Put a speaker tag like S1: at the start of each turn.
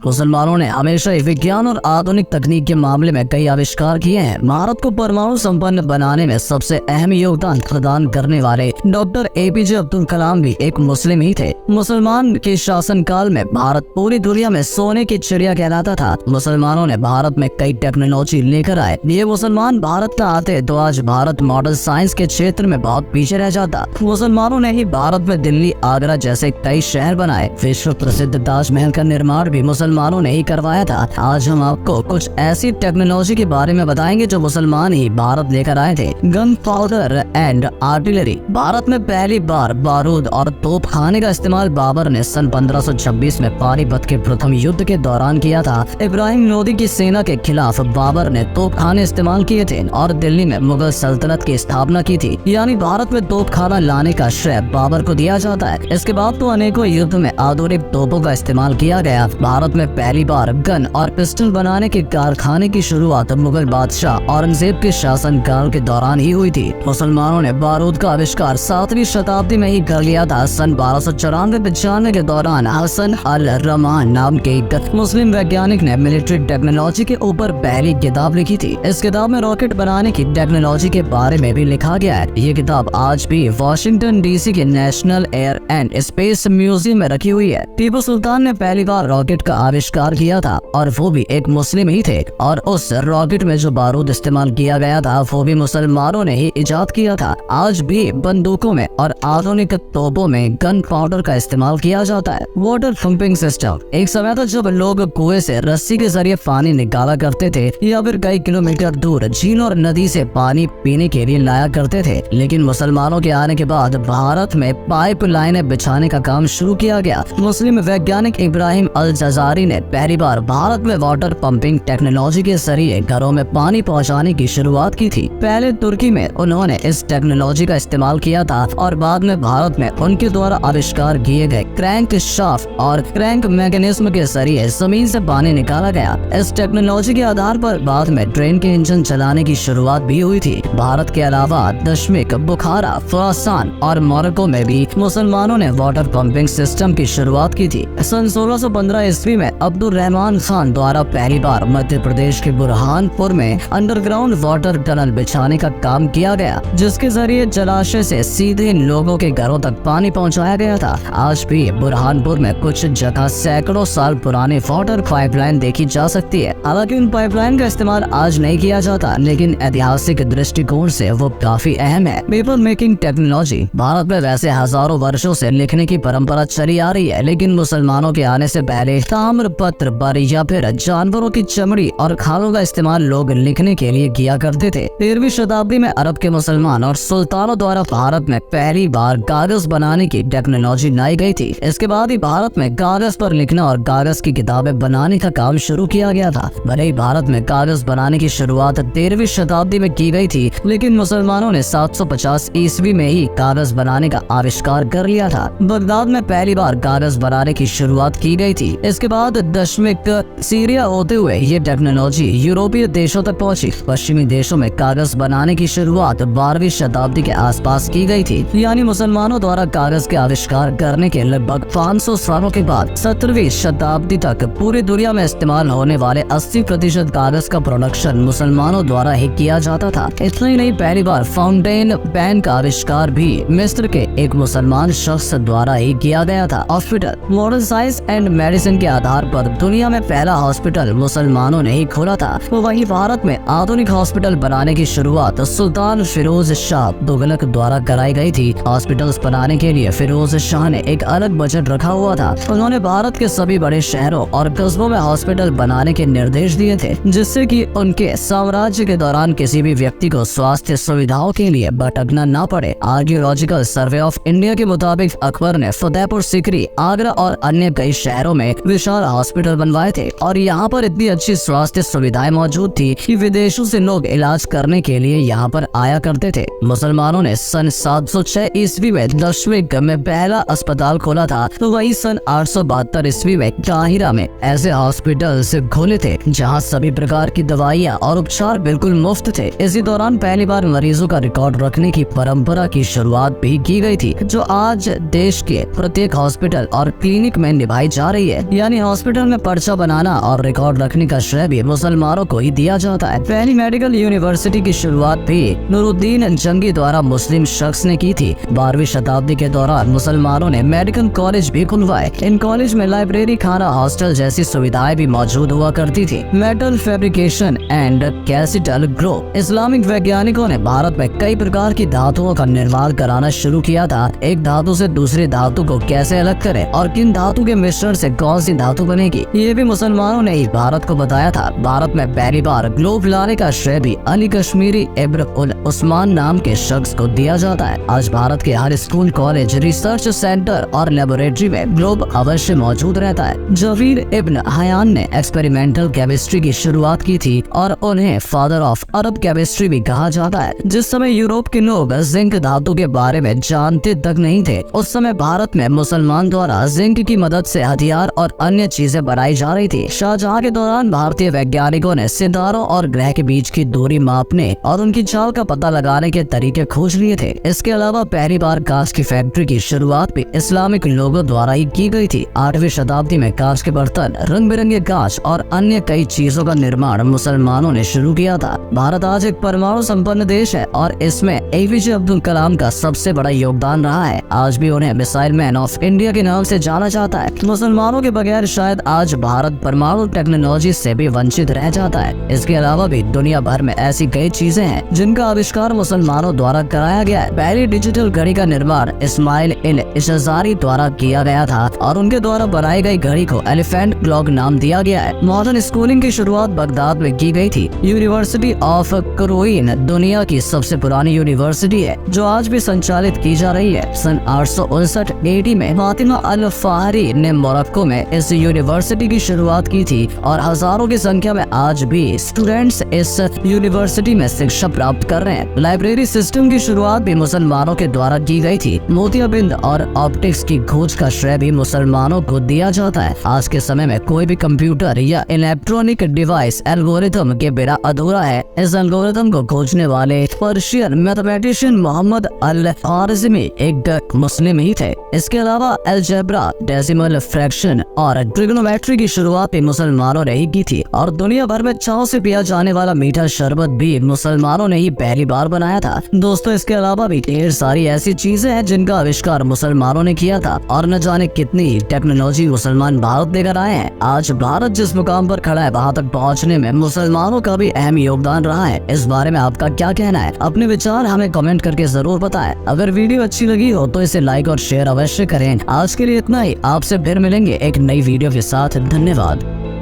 S1: मुसलमानों ने हमेशा ही विज्ञान और आधुनिक तकनीक के मामले में कई आविष्कार किए हैं। भारत को परमाणु संपन्न बनाने में सबसे अहम योगदान प्रदान करने वाले डॉक्टर APJ अब्दुल कलाम भी एक मुस्लिम ही थे। मुसलमान के शासन काल में भारत पूरी दुनिया में सोने की चिड़िया कहलाता था। मुसलमानों ने भारत में कई टेक्नोलॉजी लेकर आए। ये मुसलमान भारत न आते तो आज भारत मॉडल साइंस के क्षेत्र में बहुत पीछे रह जाता। मुसलमानों ने ही भारत में दिल्ली, आगरा जैसे कई शहर बनाए। विश्व प्रसिद्ध ताजमहल का निर्माण भी मुसलमानों ने ही करवाया था। आज हम आपको कुछ ऐसी टेक्नोलॉजी के बारे में बताएंगे जो मुसलमान ही भारत लेकर आए थे। Gun powder and artillery. Bharat में पहली बार बारूद और तोपखाने का इस्तेमाल बाबर ने सन 1526 में पानीपत के प्रथम युद्ध के दौरान किया था। इब्राहिम लोदी की सेना के खिलाफ बाबर ने तोपखाने इस्तेमाल किए थे और दिल्ली में मुगल सल्तनत की स्थापना की थी। यानी भारत में तोपखाना लाने का श्रेय बाबर को दिया जाता है। इसके बाद तो अनेकों युद्ध में आधुनिक तोपों का इस्तेमाल किया गया। भारत में पहली बार गन और पिस्टल बनाने के कारखाने की शुरुआत मुगल बादशाह औरंगजेब के शासन काल के दौरान ही हुई थी। मुसलमानों ने बारूद का आविष्कार 7वीं शताब्दी में ही कर लिया था। सन 1294-95 के दौरान हसन अल रहमान नाम के एक मुस्लिम वैज्ञानिक ने मिलिट्री टेक्नोलॉजी के ऊपर पहली किताब लिखी थी। इस किताब में रॉकेट बनाने की टेक्नोलॉजी के बारे में भी लिखा गया है। ये किताब आज भी वाशिंगटन DC के national air and space museum में रखी हुई है। टीपू सुल्तान ने पहली बार रॉकेट का आविष्कार किया था और वो भी एक मुस्लिम ही थे। और उस रॉकेट में जो बारूद इस्तेमाल किया गया था वो भी मुसलमानों ने ही इजाद किया था। आज भी बंदूकों में और आधुनिक तोपों में गन पाउडर का इस्तेमाल किया जाता है। Water pumping system. एक समय था जब लोग कुएं से रस्सी के जरिए पानी निकाला करते थे या फिर कई किलोमीटर दूर झील और नदी से पानी पीने के लिए लाया करते थे। लेकिन मुसलमानों के आने के बाद भारत में पाइप लाइनें बिछाने का काम शुरू किया गया। मुस्लिम वैज्ञानिक इब्राहिम अल जजारी ने पहली बार भारत में वाटर पंपिंग टेक्नोलॉजी के जरिए घरों में पानी पहुंचाने की शुरुआत की थी। पहले तुर्की में उन्होंने इस टेक्नोलॉजी का इस्तेमाल किया था और बाद में भारत में उनके द्वारा आविष्कार किए गए क्रैंक शाफ्ट और क्रैंक मैकेनिज्म के जरिए जमीन से पानी निकाला गया। इस टेक्नोलॉजी के आधार पर बाद में ट्रेन के इंजन चलाने की शुरुआत भी हुई थी। भारत के अलावा दशमिक, बुखारा, खुरासान और मोरक्को में भी मुसलमानों ने वाटर पंपिंग सिस्टम की शुरुआत की थी। सन 1615 ईस्वी में अब्दुल रहमान खान द्वारा पहली बार मध्य प्रदेश के बुरहानपुर में अंडरग्राउंड वाटर टनल बिछाने का काम किया गया, जिसके जरिए जलाशय से सीधे लोगों के घरों तक पानी पहुंचाया गया था। आज भी बुरहानपुर में कुछ जगह सैकड़ों साल पुरानी वाटर पाइपलाइन देखी जा सकती है। हालांकि उन पाइपलाइन का इस्तेमाल आज नहीं किया जाता, लेकिन ऐतिहासिक दृष्टिकोण से वो काफी अहम है। Paper making technology. भारत में वैसे हजारों वर्षों से लिखने की परंपरा चली आ रही है, लेकिन मुसलमानों के आने से पहले ताम्र पत्र पर या फिर जानवरों की चमड़ी और खालों का इस्तेमाल लोग लिखने के लिए किया करते थे। 13वीं शताब्दी में अरब के मुसलमान और सुल्तानों द्वारा भारत में पहली बार कागज बनाने की टेक्नोलॉजी लाई गई थी। इसके बाद ही भारत में कागज पर लिखना और कागज की किताबें बनाने का काम शुरू किया गया था। भले ही भारत में कागज बनाने की शुरुआत 13वीं शताब्दी में की गई थी, लेकिन मुसलमानों ने 750 ईस्वी में ही कागज बनाने का आविष्कार कर लिया था। बगदाद में पहली बार कागज बनाने की शुरुआत की गई थी। इसके बाद दशमिक सीरिया होते हुए ये टेक्नोलॉजी यूरोपीय देशों तक पहुंची। पश्चिमी देशों में कागज बनाने की शुरुआत 12वीं शताब्दी के आसपास की गई थी। यानी मुसलमानों द्वारा कागज के आविष्कार करने के लगभग 500 सालों के बाद 17वीं शताब्दी तक पूरी दुनिया में इस्तेमाल होने वाले 80% कागज का प्रोडक्शन मुसलमानों द्वारा ही किया जाता था। इतना ही नहीं, पहली बार फाउंटेन पेन का आविष्कार भी मिस्र के एक मुसलमान शख्स द्वारा ही किया गया था। Hospital. Modern science and medicine के आधार पर दुनिया में पहला हॉस्पिटल मुसलमानों ने ही खोला था। वहीं भारत में आधुनिक हॉस्पिटल बनाने की शुरुआत सुल्तान फिरोज शाह तुगलक द्वारा कराई गई थी। हॉस्पिटल्स बनाने के लिए फिरोज शाह ने एक अलग बजट रखा हुआ था। उन्होंने भारत के सभी बड़े शहरों और कस्बों में हॉस्पिटल बनाने के निर्देश दिए थे, जिससे कि उनके साम्राज्य के दौरान किसी भी व्यक्ति को स्वास्थ्य सुविधाओं के लिए भटकना न पड़े। आर्कियोलॉजिकल सर्वे ऑफ इंडिया के मुताबिक अकबर ने फतेहपुर सीकरी, आगरा और अन्य कई शहरों में विशाल हॉस्पिटल बनवाए थे और यहाँ पर इतनी अच्छी स्वास्थ्य सुविधाएं मौजूद थी कि विदेशों से लोग इलाज करने के लिए यहाँ पर आया करते थे। मुसलमानों ने सन 706 ईस्वी में दशमिक में पहला अस्पताल खोला था, तो वही सन 872 ईस्वी में काहिरा में ऐसे हॉस्पिटल्स खोले थे जहाँ सभी प्रकार की दवाइयाँ और उपचार बिल्कुल मुफ्त थे। इसी दौरान पहली बार मरीजों का रिकॉर्ड रखने की परंपरा की शुरुआत भी की गई थी, जो आज देश के प्रत्येक हॉस्पिटल और क्लिनिक में निभाई जा रही है। यानी हॉस्पिटल में पर्चा बनाना और रिकॉर्ड रखने का श्रेय भी मुसलमानों को ही दिया जाता है। पहली मेडिकल यूनिवर्सिटी की शुरुआत भी नूरुद्दीन जंगी द्वारा मुस्लिम शख्स ने की थी। 12वीं शताब्दी के दौरान मुसलमानों ने मेडिकल कॉलेज भी खुलवाए। इन कॉलेज में लाइब्रेरी, खाना, हॉस्टल जैसी सुविधाएं भी मौजूद हुआ करती थी। मेटल फैब्रिकेशन एंड कैसिटल ग्रो। इस्लामिक वैज्ञानिकों ने भारत में कई प्रकार की धातुओं का निर्माण कराना शुरू किया था। एक धातु से दूसरी धातु को कैसे अलग करें और किन धातु के मिश्रण से कौन सी धातु बनेगी, ये भी मुसलमानों ने ही भारत को बताया था। भारत में पहली बार ग्लोब लाने का श्रेय भी अली कश्मीरी इब्न उल उस्मान नाम के शख्स को दिया जाता है। आज भारत के हर स्कूल, कॉलेज, रिसर्च सेंटर और लेबोरेटरी में ग्लोब अवश्य मौजूद रहता है। जवीर इब्न हयान ने एक्सपेरिमेंटल केमिस्ट्री की शुरुआत की थी और उन्हें फादर ऑफ अरब केमिस्ट्री भी कहा जाता है। जिस समय यूरोप के लोग जिंक धातु के बारे में जानते तक नहीं थे, उस समय भारत में मुसलमान द्वारा जिंक की मदद से हथियार और अन्य चीजें बनाई जा रही थी। शाहजहां के दौरान भारतीय वैज्ञानिकों ने सितारों और ग्रह के बीच की दूरी मापने और उनकी चाल का पता लगाने के तरीके खोज लिए थे। इसके अलावा पहली बार कांच की फैक्ट्री की शुरुआत भी इस्लामिक लोगों द्वारा ही की गई थी। 8वीं शताब्दी में कांच के बर्तन, रंग बिरंगे कांच और अन्य कई चीजों का निर्माण मुसलमानों ने शुरू किया था। भारत आज एक परमाणु संपन्न देश है और इसमें एपीजे अब्दुल कलाम का सबसे बड़ा योगदान रहा है। आज भी उन्हें मिसाइल मैन ऑफ इंडिया के नाम से जाना जाता है। मुसलमानों के बगैर शायद आज भारत परमाणु टेक्नोलॉजी से भी वंचित रह जाता है। इसके अलावा भी दुनिया भर में ऐसी कई चीजें हैं जिनका आविष्कार मुसलमानों द्वारा कराया गया है। पहली डिजिटल घड़ी का निर्माण इस्माइल इल इशजारी द्वारा किया गया था और उनके द्वारा बनाई गई घड़ी को एलिफेंट क्लॉक नाम दिया गया है। मॉडर्न स्कूलिंग की शुरुआत बगदाद में की गई थी। यूनिवर्सिटी ऑफ करोइन दुनिया की सबसे पुरानी यूनिवर्सिटी है जो आज भी संचालित की जा रही है। सन 859 AD में फातिमा अल फाहरी ने मोरक्को में इस यूनिवर्सिटी की शुरुआत की थी और हजारों की संख्या में आज भी स्टूडेंट्स इस यूनिवर्सिटी में शिक्षा प्राप्त कर रहे हैं। लाइब्रेरी सिस्टम की शुरुआत भी मुसलमानों के द्वारा की गई थी। मोतियाबिंद और ऑप्टिक्स की खोज का श्रेय भी मुसलमानों को दिया जाता है। आज के समय में कोई भी कंप्यूटर या इलेक्ट्रॉनिक डिवाइस एल्गोरिथम के बिना अधूरा है। इस एल्गोरिथम को खोजने वाले पर्शियन मैथमेटिशियन मोहम्मद अल ख्वारिज़मी एक मुस्लिम ही थे। इसके अलावा अलजेब्रा, डेसिमल फ्रैक्शन और ट्रिग्नोमेट्री की शुरुआत भी मुसलमानों ने ही की थी और दुनिया भर में चाव से पिया जाने वाला मीठा शरबत भी मुसलमानों ने ही पहली बार बनाया था। दोस्तों, इसके अलावा भी ढेर सारी ऐसी चीजें हैं जिनका आविष्कार मुसलमानों ने किया था और न जाने कितनी टेक्नोलॉजी मुसलमान भारत लेकर आए हैं। आज भारत जिस मुकाम पर खड़ा है, वहाँ तक पहुँचने में मुसलमानों का भी अहम योगदान रहा है। इस बारे में आपका क्या कहना है? अपने विचार हमें कमेंट करके जरूर बताएं। अगर वीडियो अच्छी लगी हो तो इसे लाइक और शेयर अवश्य करें। आज के लिए इतना ही। आपसे फिर मिलेंगे एक नई वीडियो के साथ। धन्यवाद।